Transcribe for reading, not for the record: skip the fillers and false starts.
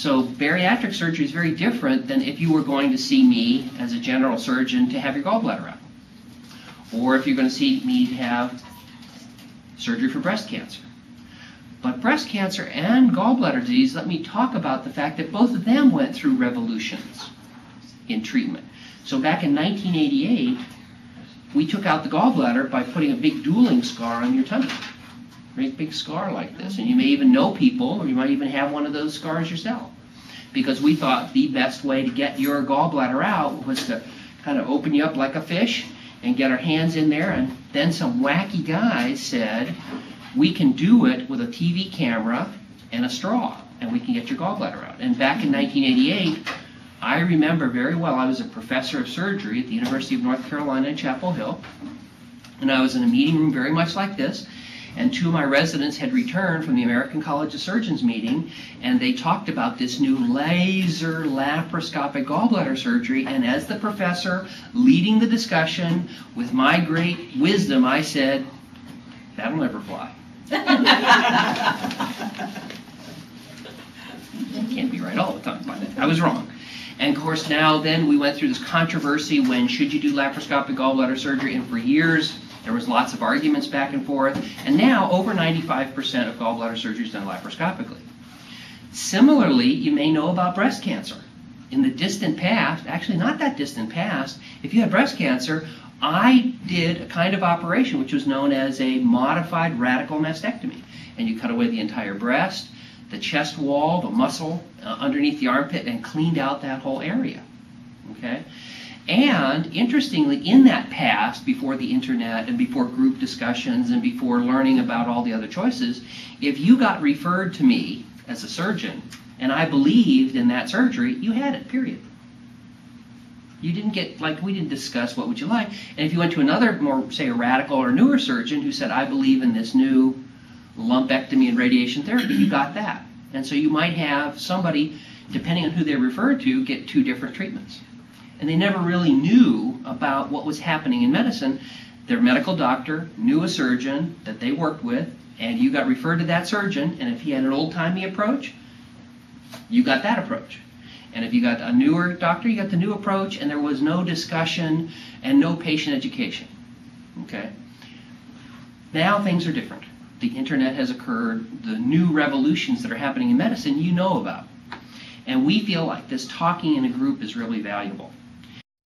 So bariatric surgery is very different than if you were going to see me as a general surgeon to have your gallbladder out. Or if you're going to see me to have surgery for breast cancer. But breast cancer and gallbladder disease, let me talk about the fact that both of them went through revolutions in treatment. So back in 1988, we took out the gallbladder by putting a big dueling scar on your tummy. Great big scar like this. And you may even know people, or you might even have one of those scars yourself. Because we thought the best way to get your gallbladder out was to kind of open you up like a fish and get our hands in there. And then some wacky guys said, we can do it with a TV camera and a straw, and we can get your gallbladder out. And back in 1988, I remember very well, I was a professor of surgery at the University of North Carolina in Chapel Hill, and I was in a meeting room very much like this, and two of my residents had returned from the American College of Surgeons meeting, and they talked about this new laser laparoscopic gallbladder surgery, and as the professor leading the discussion, with my great wisdom, I said, that'll never fly. Can't be right all the time, but I was wrong. And of course now then we went through this controversy when should you do laparoscopic gallbladder surgery, and for years there was lots of arguments back and forth, and now over 95% of gallbladder surgery is done laparoscopically. Similarly, you may know about breast cancer. In the distant past, actually not that distant past, if you had breast cancer, I did a kind of operation which was known as a modified radical mastectomy. And you cut away the entire breast, the chest wall, the muscle underneath the armpit, and cleaned out that whole area. Okay? And interestingly, in that past, before the internet and before group discussions and before learning about all the other choices, if you got referred to me as a surgeon and I believed in that surgery, you had it, period. You didn't get, like, we didn't discuss what would you like. And if you went to another more, say, a radical or newer surgeon who said, I believe in this new lumpectomy and radiation therapy, you got that. And so you might have somebody, depending on who they referred to, get two different treatments. And they never really knew about what was happening in medicine. Their medical doctor knew a surgeon that they worked with, and you got referred to that surgeon, and if he had an old-timey approach, you got that approach. And if you got a newer doctor, you got the new approach, and there was no discussion and no patient education. Okay? Now things are different. The internet has occurred. The new revolutions that are happening in medicine you know about. And we feel like this talking in a group is really valuable.